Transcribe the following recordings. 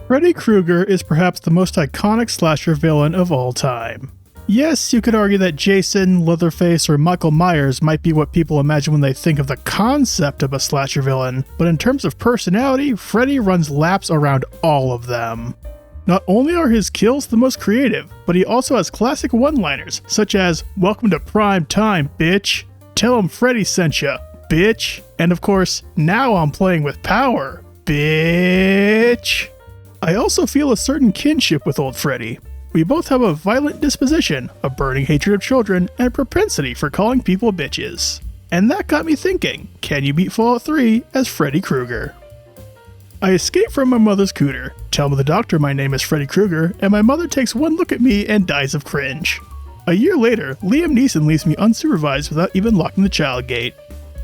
Freddy Krueger is perhaps the most iconic slasher villain of all time. Yes, you could argue that Jason, Leatherface, or Michel Myers might be what people imagine when they think of the concept of a slasher villain, but in terms of personality, Freddy runs laps around all of them. Not only are his kills the most creative, but he also has classic one-liners, such as, "Welcome to prime time, bitch," "Tell him Freddy sent ya, bitch," and of course, "Now I'm playing with power, bitch." I also feel a certain kinship with old Freddy. We both have a violent disposition, a burning hatred of children, and a propensity for calling people bitches. And that got me thinking, can you beat Fallout 3 as Freddy Krueger? I escape from my mother's cooter, tell the doctor my name is Freddy Krueger, and my mother takes one look at me and dies of cringe. A year later, Liam Neeson leaves me unsupervised without even locking the child gate.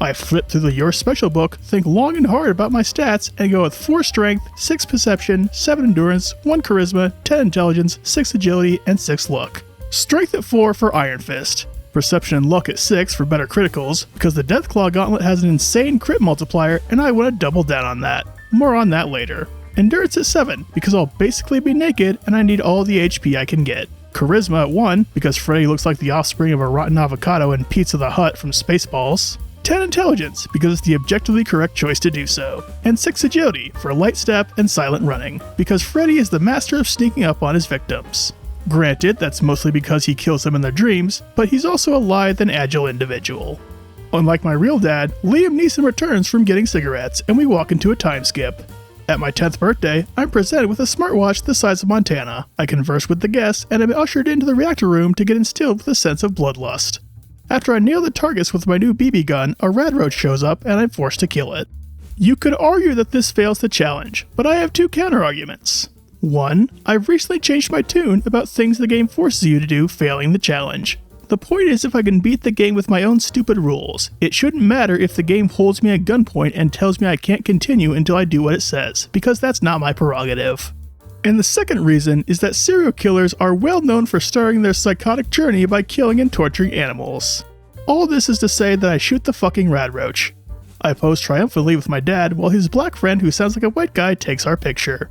I flip through the Your Special book, think long and hard about my stats, and go with 4 strength, 6 perception, 7 endurance, 1 charisma, 10 intelligence, 6 agility, and 6 luck. Strength at 4 for Iron Fist. Perception and luck at 6 for better criticals, because the Deathclaw Gauntlet has an insane crit multiplier, and I want to double down on that. More on that later. Endurance at 7, because I'll basically be naked, and I need all the HP I can get. Charisma at 1, because Freddy looks like the offspring of a rotten avocado in Pizza the Hut from Spaceballs. 10 intelligence, because it's the objectively correct choice to do so. And 6 agility, for light step and silent running, because Freddy is the master of sneaking up on his victims. Granted, that's mostly because he kills them in their dreams, but he's also a lithe and agile individual. Unlike my real dad, Liam Neeson returns from getting cigarettes, and we walk into a time skip. At my 10th birthday, I'm presented with a smartwatch the size of Montana. I converse with the guests, and am ushered into the reactor room to get instilled with a sense of bloodlust. After I nail the targets with my new BB gun, a rad roach shows up and I'm forced to kill it. You could argue that this fails the challenge, but I have 2 counter-arguments. 1. I've recently changed my tune about things the game forces you to do failing the challenge. The point is, if I can beat the game with my own stupid rules, it shouldn't matter if the game holds me at gunpoint and tells me I can't continue until I do what it says, because that's not my prerogative. And the second reason is that serial killers are well known for starting their psychotic journey by killing and torturing animals. All this is to say that I shoot the fucking rad roach. I pose triumphantly with my dad while his black friend who sounds like a white guy takes our picture.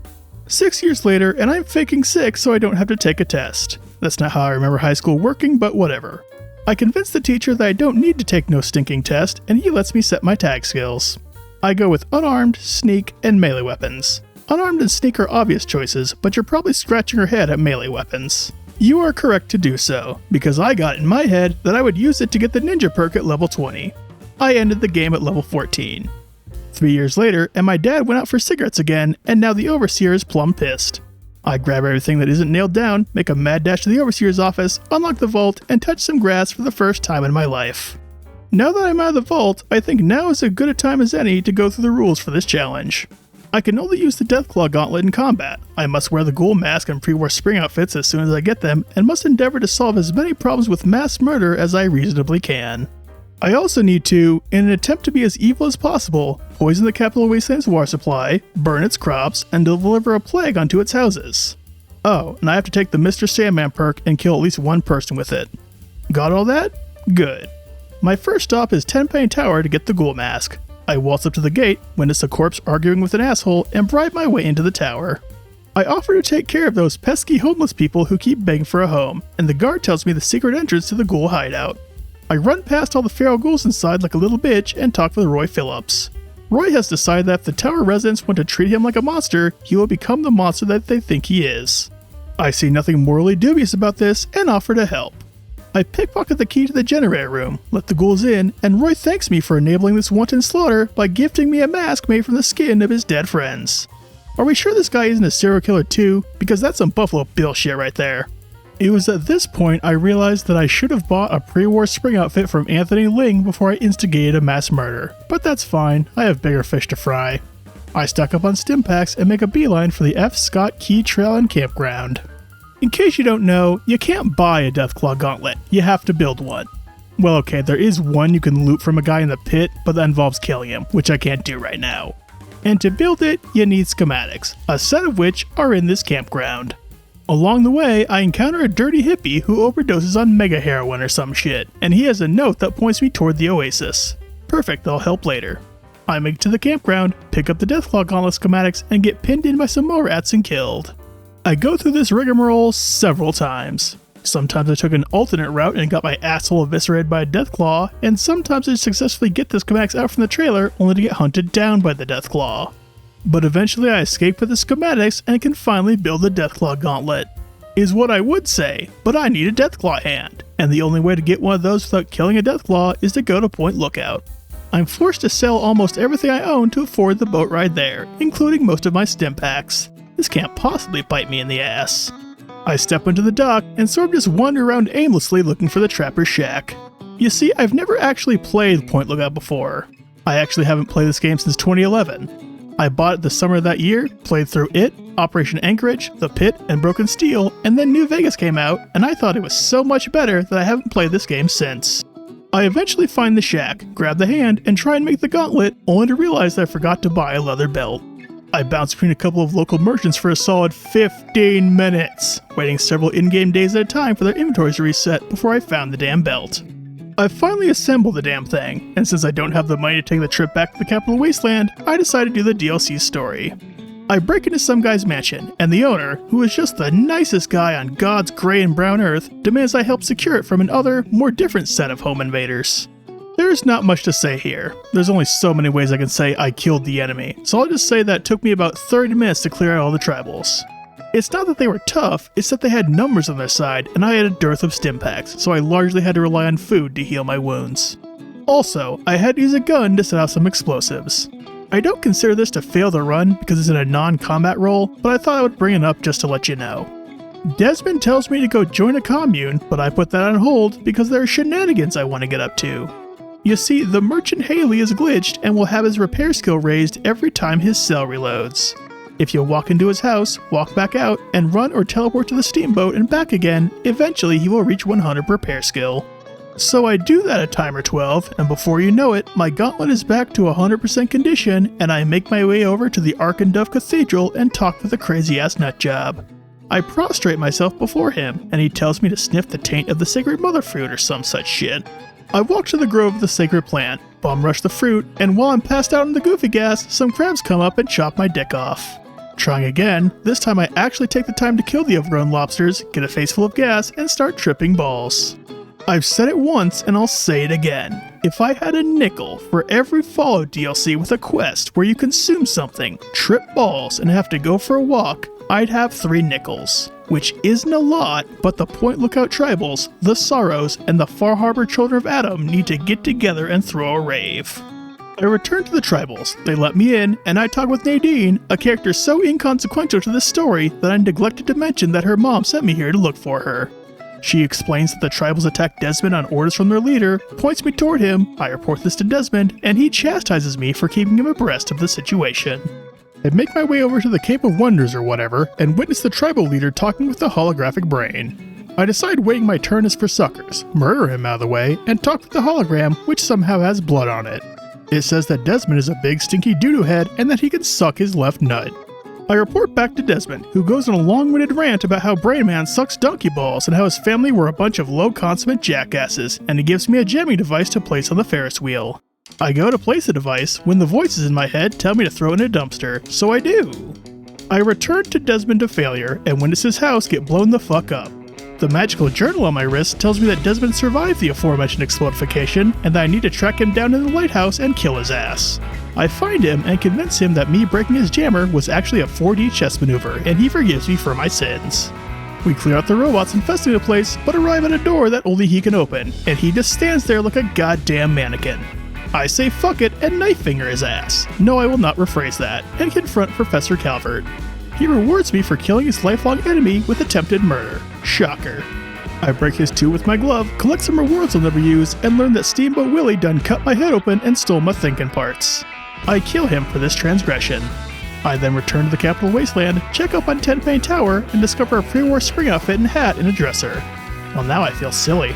6 years later, and I'm faking sick so I don't have to take a test. That's not how I remember high school working, but whatever. I convince the teacher that I don't need to take no stinking test, and he lets me set my tag skills. I go with unarmed, sneak, and melee weapons. Unarmed and sneak are obvious choices, but you're probably scratching your head at melee weapons. You are correct to do so, because I got in my head that I would use it to get the ninja perk at level 20. I ended the game at level 14. 3 years later, and my dad went out for cigarettes again, and now the overseer is plumb pissed. I grab everything that isn't nailed down, make a mad dash to the overseer's office, unlock the vault, and touch some grass for the first time in my life. Now that I'm out of the vault, I think now is as good a time as any to go through the rules for this challenge. I can only use the Deathclaw Gauntlet in combat. I must wear the ghoul mask and pre-war spring outfits as soon as I get them, and must endeavor to solve as many problems with mass murder as I reasonably can. I also need to, in an attempt to be as evil as possible, poison the Capital Wasteland's water supply, burn its crops, and deliver a plague onto its houses. Oh, and I have to take the Mr. Sandman perk and kill at least 1 person with it. Got all that? Good. My first stop is Tenpenny Tower to get the ghoul mask. I waltz up to the gate, witness a corpse arguing with an asshole, and bribe my way into the tower. I offer to take care of those pesky homeless people who keep begging for a home, and the guard tells me the secret entrance to the ghoul hideout. I run past all the feral ghouls inside like a little bitch and talk with Roy Phillips. Roy has decided that if the tower residents want to treat him like a monster, he will become the monster that they think he is. I see nothing morally dubious about this and offer to help. I pickpocket the key to the generator room, let the ghouls in, and Roy thanks me for enabling this wanton slaughter by gifting me a mask made from the skin of his dead friends. Are we sure this guy isn't a serial killer too? Because that's some Buffalo Bill shit right there. It was at this point I realized that I should have bought a pre-war spring outfit from Anthony Ling before I instigated a mass murder. But that's fine, I have bigger fish to fry. I stock up on stim packs and make a beeline for the F. Scott Key Trail and Campground. In case you don't know, you can't buy a Deathclaw Gauntlet, you have to build one. Well okay, there is one you can loot from a guy in the pit, but that involves killing him, which I can't do right now. And to build it, you need schematics, a set of which are in this campground. Along the way, I encounter a dirty hippie who overdoses on mega heroin or some shit, and he has a note that points me toward the oasis. Perfect, I'll help later. I make it to the campground, pick up the Deathclaw Gauntlet schematics, and get pinned in by some more rats and killed. I go through this rigmarole several times. Sometimes I took an alternate route and got my asshole eviscerated by a Deathclaw, and sometimes I successfully get the schematics out from the trailer only to get hunted down by the Deathclaw. But eventually I escape with the schematics and can finally build the Deathclaw Gauntlet. Is what I would say, but I need a Deathclaw hand, and the only way to get one of those without killing a Deathclaw is to go to Point Lookout. I'm forced to sell almost everything I own to afford the boat ride there, including most of my stim packs. This can't possibly bite me in the ass. I step into the dock and sort of just wander around aimlessly looking for the Trapper's Shack. You see, I've never actually played Point Lookout before. I actually haven't played this game since 2011. I bought it the summer of that year, played through it, Operation Anchorage, The Pit, and Broken Steel, and then New Vegas came out, and I thought it was so much better that I haven't played this game since. I eventually find the shack, grab the hand, and try and make the gauntlet, only to realize that I forgot to buy a leather belt. I bounced between a couple of local merchants for a solid 15 minutes, waiting several in-game days at a time for their inventories to reset before I found the damn belt. I finally assembled the damn thing, and since I don't have the money to take the trip back to the Capital Wasteland, I decided to do the DLC story. I break into some guy's mansion, and the owner, who is just the nicest guy on God's gray and brown earth, demands I help secure it from another, more different set of home invaders. There's not much to say here. There's only so many ways I can say I killed the enemy, so I'll just say that it took me about 30 minutes to clear out all the tribals. It's not that they were tough, it's that they had numbers on their side, and I had a dearth of stim packs, so I largely had to rely on food to heal my wounds. Also, I had to use a gun to set off some explosives. I don't consider this to fail the run because it's in a non-combat role, but I thought I would bring it up just to let you know. Desmond tells me to go join a commune, but I put that on hold because there are shenanigans I want to get up to. You see, the merchant Haley is glitched and will have his repair skill raised every time his cell reloads. If you walk into his house, walk back out, and run or teleport to the steamboat and back again, eventually he will reach 100 repair skill. So I do that at timer 12, and before you know it, my gauntlet is back to 100% condition, and I make my way over to the Arkandove Cathedral and talk with the crazy-ass nutjob. I prostrate myself before him, and he tells me to sniff the taint of the sacred mother fruit or some such shit. I walk to the grove of the sacred plant, bum rush the fruit, and while I'm passed out in the goofy gas, some crabs come up and chop my dick off. Trying again, this time I actually take the time to kill the overgrown lobsters, get a face full of gas, and start tripping balls. I've said it once and I'll say it again. If I had a nickel for every Fallout DLC with a quest where you consume something, trip balls, and have to go for a walk, I'd have 3 nickels. Which isn't a lot, but the Point Lookout tribals, the Sorrows, and the Far Harbor Children of Adam need to get together and throw a rave. I return to the tribals, they let me in, and I talk with Nadine, a character so inconsequential to this story that I neglected to mention that her mom sent me here to look for her. She explains that the tribals attacked Desmond on orders from their leader, points me toward him, I report this to Desmond, and he chastises me for keeping him abreast of the situation. I make my way over to the Cape of Wonders or whatever, and witness the tribal leader talking with the holographic brain. I decide waiting my turn is for suckers, murder him out of the way, and talk with the hologram, which somehow has blood on it. It says that Desmond is a big stinky doo-doo head and that he can suck his left nut. I report back to Desmond, who goes on a long-winded rant about how Brain Man sucks donkey balls and how his family were a bunch of low-consummate jackasses, and he gives me a jamming device to place on the Ferris wheel. I go to place the device when the voices in my head tell me to throw it in a dumpster, so I do. I return to Desmond to failure and witness his house get blown the fuck up. The magical journal on my wrist tells me that Desmond survived the aforementioned explodification and that I need to track him down to the lighthouse and kill his ass. I find him and convince him that me breaking his jammer was actually a 4D chess maneuver and he forgives me for my sins. We clear out the robots infesting the place, but arrive at a door that only he can open, and he just stands there like a goddamn mannequin. I say fuck it and knife finger his ass. No, I will not rephrase that, and confront Professor Calvert. He rewards me for killing his lifelong enemy with attempted murder. Shocker. I break his tooth with my glove, collect some rewards I'll never use, and learn that Steamboat Willie done cut my head open and stole my thinking parts. I kill him for this transgression. I then return to the Capital Wasteland, check up on Tenpane Tower, and discover a pre-war spring outfit and hat in a dresser. Well, now I feel silly.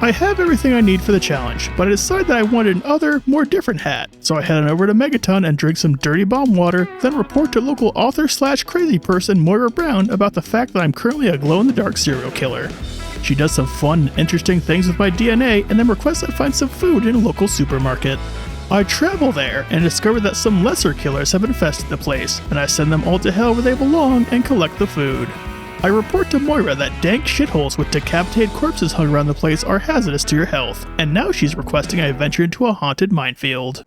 I have everything I need for the challenge, but I decide that I wanted an other, more different hat, so I head on over to Megaton and drink some dirty bomb water, then report to local author/crazy person Moira Brown about the fact that I'm currently a glow-in-the-dark serial killer. She does some fun and interesting things with my DNA and then requests I find some food in a local supermarket. I travel there and discover that some lesser killers have infested the place, and I send them all to hell where they belong and collect the food. I report to Moira that dank shitholes with decapitated corpses hung around the place are hazardous to your health, and now she's requesting I venture into a haunted minefield.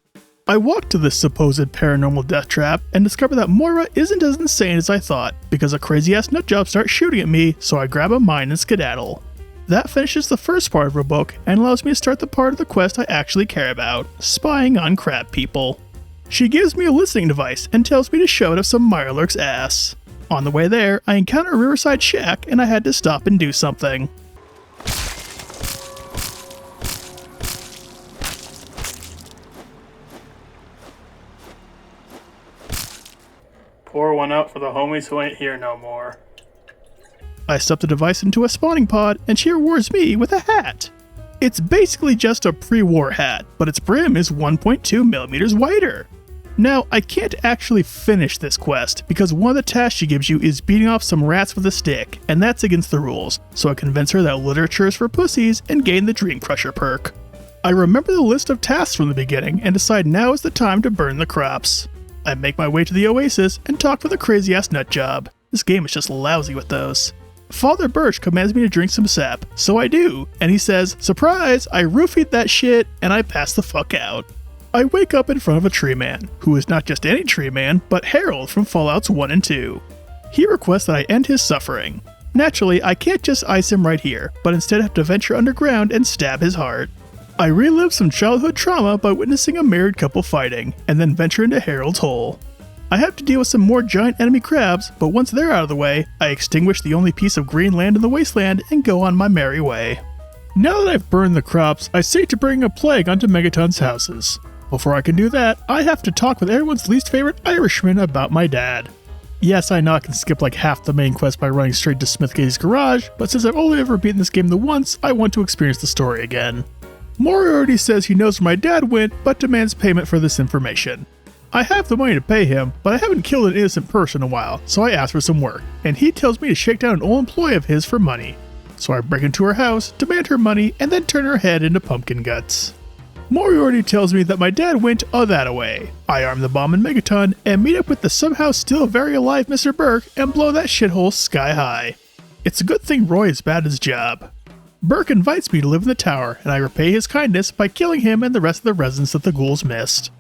I walk to this supposed paranormal death trap and discover that Moira isn't as insane as I thought, because a crazy-ass nutjob starts shooting at me, so I grab a mine and skedaddle. That finishes the first part of her book and allows me to start the part of the quest I actually care about, spying on crab people. She gives me a listening device and tells me to show it up some Mirelurk's ass. On the way there, I encounter a riverside shack and I had to stop and do something. Pour one out for the homies who ain't here no more. I stuff the device into a spawning pod, and she rewards me with a hat. It's basically just a pre-war hat, but its brim is 1.2 millimeters wider. Now, I can't actually finish this quest, because one of the tasks she gives you is beating off some rats with a stick, and that's against the rules, so I convince her that literature is for pussies and gain the Dream Crusher perk. I remember the list of tasks from the beginning, and decide now is the time to burn the crops. I make my way to the oasis and talk with a crazy-ass nutjob. This game is just lousy with those. Father Birch commands me to drink some sap, so I do, and he says, "Surprise, I roofied that shit," and I pass the fuck out. I wake up in front of a tree man, who is not just any tree man, but Harold from Fallouts 1 and 2. He requests that I end his suffering. Naturally, I can't just ice him right here, but instead have to venture underground and stab his heart. I relive some childhood trauma by witnessing a married couple fighting, and then venture into Harold's hole. I have to deal with some more giant enemy crabs, but once they're out of the way, I extinguish the only piece of green land in the wasteland and go on my merry way. Now that I've burned the crops, I seek to bring a plague onto Megaton's houses. Before I can do that, I have to talk with everyone's least favorite Irishman about my dad. Yes, I know I can skip like half the main quest by running straight to Smithgate's garage, but since I've only ever beaten this game the once, I want to experience the story again. Moriarty says he knows where my dad went, but demands payment for this information. I have the money to pay him, but I haven't killed an innocent person in a while, so I ask for some work, and he tells me to shake down an old employee of his for money. So I break into her house, demand her money, and then turn her head into pumpkin guts. Moriarty tells me that my dad went that-a-way. I arm the bomb in Megaton, and meet up with the somehow still very alive Mr. Burke and blow that shithole sky high. It's a good thing Roy is bad at his job. Burke invites me to live in the tower, and I repay his kindness by killing him and the rest of the residents that the ghouls missed.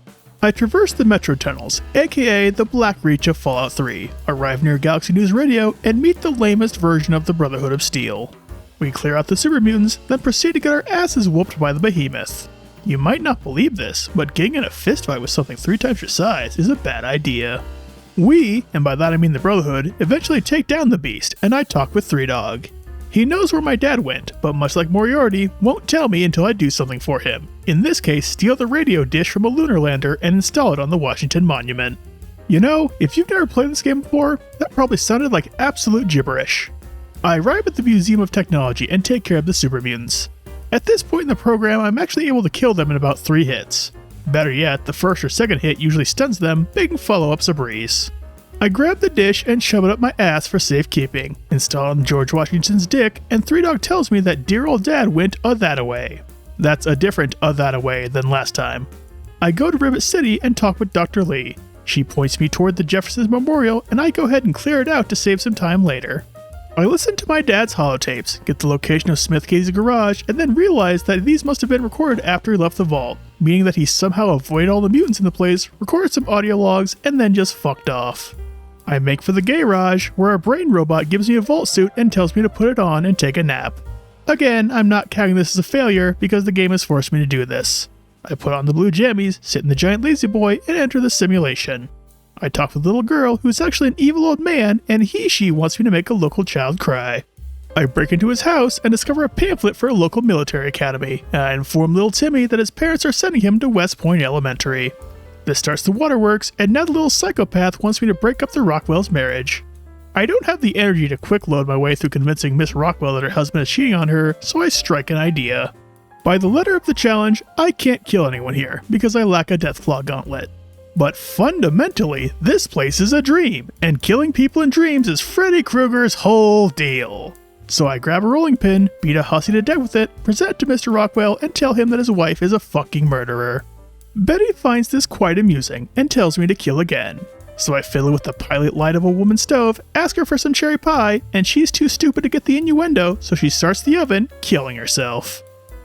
I traverse the metro tunnels, aka the Black Reach of Fallout 3, arrive near Galaxy News Radio, and meet the lamest version of the Brotherhood of Steel. We clear out the super mutants, then proceed to get our asses whooped by the behemoth. You might not believe this, but getting in a fistfight with something 3 times your size is a bad idea. We, and by that I mean the Brotherhood, eventually take down the beast, and I talk with Three Dog. He knows where my dad went, but much like Moriarty, won't tell me until I do something for him. In this case, steal the radio dish from a lunar lander and install it on the Washington Monument. You know, if you've never played this game before, that probably sounded like absolute gibberish. I arrive at the Museum of Technology and take care of the super mutants. At this point in the program, I'm actually able to kill them in about 3 hits. Better yet, the first or second hit usually stuns them, making follow-ups a breeze. I grab the dish and shove it up my ass for safekeeping, install it on George Washington's dick, and Three Dog tells me that dear old dad went that-a-way. That's a different that-a-way than last time. I go to Ribbit City and talk with Dr. Lee. She points me toward the Jeffersons Memorial, and I go ahead and clear it out to save some time later. I listen to my dad's holotapes, get the location of Smithgate's garage, and then realize that these must have been recorded after he left the vault, meaning that he somehow avoided all the mutants in the place, recorded some audio logs, and then just fucked off. I make for the garage, where a brain robot gives me a vault suit and tells me to put it on and take a nap. Again, I'm not counting this as a failure because the game has forced me to do this. I put on the blue jammies, sit in the giant lazy boy, and enter the simulation. I talk with a little girl who's actually an evil old man, and she wants me to make a local child cry. I break into his house and discover a pamphlet for a local military academy, and I inform little Timmy that his parents are sending him to West Point Elementary. This starts the waterworks, and now the little psychopath wants me to break up the Rockwell's marriage. I don't have the energy to quick load my way through convincing Miss Rockwell that her husband is cheating on her, so I strike an idea. By the letter of the challenge, I can't kill anyone here, because I lack a Deathclaw gauntlet. But fundamentally, this place is a dream, and killing people in dreams is Freddy Krueger's whole deal. So I grab a rolling pin, beat a hussy to death with it, present it to Mr. Rockwell, and tell him that his wife is a fucking murderer. Betty finds this quite amusing and tells me to kill again. So I fiddle with the pilot light of a woman's stove, ask her for some cherry pie, and she's too stupid to get the innuendo, so she starts the oven, killing herself.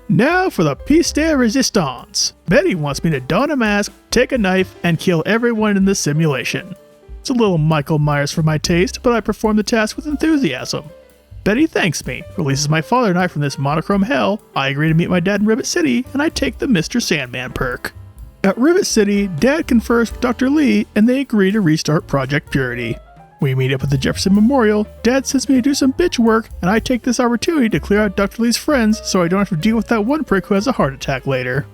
Now for the piece de resistance. Betty wants me to don a mask, take a knife, and kill everyone in this simulation. It's a little Michel Myers for my taste, but I perform the task with enthusiasm. Betty thanks me, releases my father and I from this monochrome hell, I agree to meet my dad in Rivet City, and I take the Mr. Sandman perk. At Rivet City, Dad confers with Dr. Lee, and they agree to restart Project Purity. We meet up at the Jefferson Memorial, Dad sends me to do some bitch work, and I take this opportunity to clear out Dr. Lee's friends so I don't have to deal with that one prick who has a heart attack later.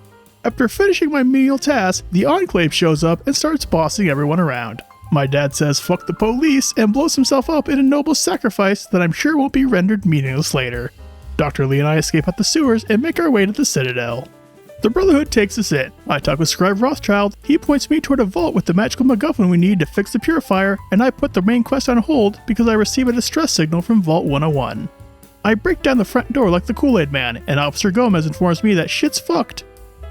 After finishing my menial task, the Enclave shows up and starts bossing everyone around. My dad says fuck the police and blows himself up in a noble sacrifice that I'm sure won't be rendered meaningless later. Dr. Lee and I escape out the sewers and make our way to the Citadel. The Brotherhood takes us in. I talk with Scribe Rothschild, he points me toward a vault with the magical MacGuffin we need to fix the purifier, and I put the main quest on hold because I receive a distress signal from Vault 101. I break down the front door like the Kool-Aid Man, and Officer Gomez informs me that shit's fucked.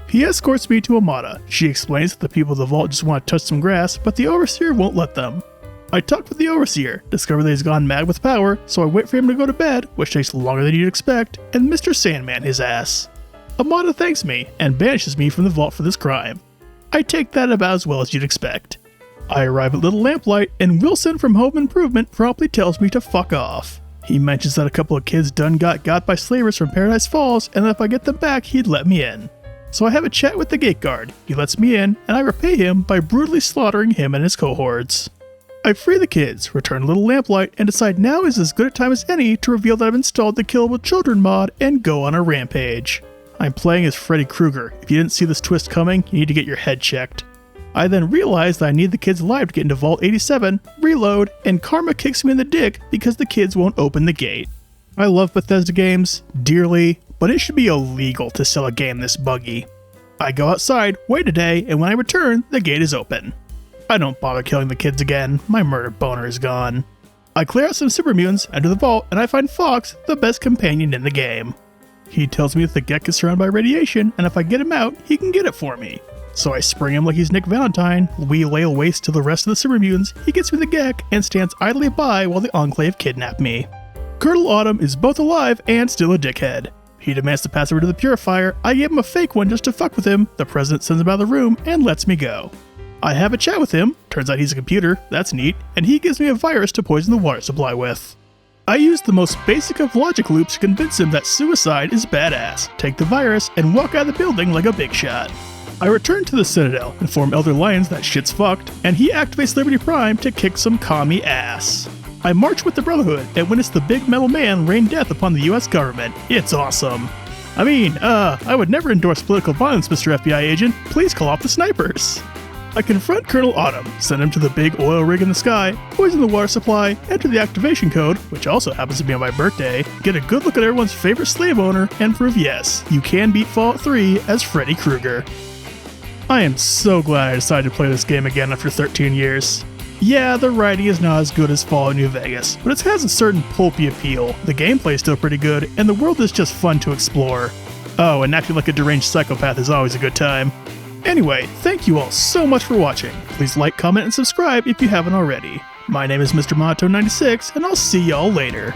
He escorts me to Amada. She explains that the people of the vault just want to touch some grass, but the Overseer won't let them. I talk with the Overseer, discover that he's gone mad with power, so I wait for him to go to bed, which takes longer than you'd expect, and Mr. Sandman his ass. Amada thanks me, and banishes me from the vault for this crime. I take that about as well as you'd expect. I arrive at Little Lamplight, and Wilson from Home Improvement promptly tells me to fuck off. He mentions that a couple of kids done got by slavers from Paradise Falls, and that if I get them back, he'd let me in. So I have a chat with the gate guard. He lets me in, and I repay him by brutally slaughtering him and his cohorts. I free the kids, return Little Lamplight, and decide now is as good a time as any to reveal that I've installed the Killable Children mod and go on a rampage. I'm playing as Freddy Krueger. If you didn't see this twist coming, you need to get your head checked. I then realize that I need the kids alive to get into Vault 87, reload, and karma kicks me in the dick because the kids won't open the gate. I love Bethesda games, dearly, but it should be illegal to sell a game this buggy. I go outside, wait a day, and when I return, the gate is open. I don't bother killing the kids again, my murder boner is gone. I clear out some super mutants, enter the vault, and I find Fox, the best companion in the game. He tells me that the Gek is surrounded by radiation, and if I get him out, he can get it for me. So I spring him like he's Nick Valentine, we lay waste to the rest of the super mutants, he gets me the Gek, and stands idly by while the Enclave kidnap me. Colonel Autumn is both alive and still a dickhead. He demands to pass over to the purifier, I give him a fake one just to fuck with him, the president sends him out of the room and lets me go. I have a chat with him, turns out he's a computer, that's neat, and he gives me a virus to poison the water supply with. I use the most basic of logic loops to convince him that suicide is badass, take the virus, and walk out of the building like a big shot. I return to the Citadel, inform Elder Lyons that shit's fucked, and he activates Liberty Prime to kick some commie ass. I march with the Brotherhood and witness the big metal man rain death upon the US government. It's awesome. I would never endorse political violence, Mr. FBI agent. Please call off the snipers. I confront Colonel Autumn, send him to the big oil rig in the sky, poison the water supply, enter the activation code, which also happens to be on my birthday, get a good look at everyone's favorite slave owner, and prove yes, you can beat Fallout 3 as Freddy Krueger. I am so glad I decided to play this game again after 13 years. Yeah, the writing is not as good as Fallout New Vegas, but it has a certain pulpy appeal, the gameplay is still pretty good, and the world is just fun to explore. Oh, and acting like a deranged psychopath is always a good time. Anyway, thank you all so much for watching. Please like, comment, and subscribe if you haven't already. My name is Mr. Monotone96, and I'll see y'all later.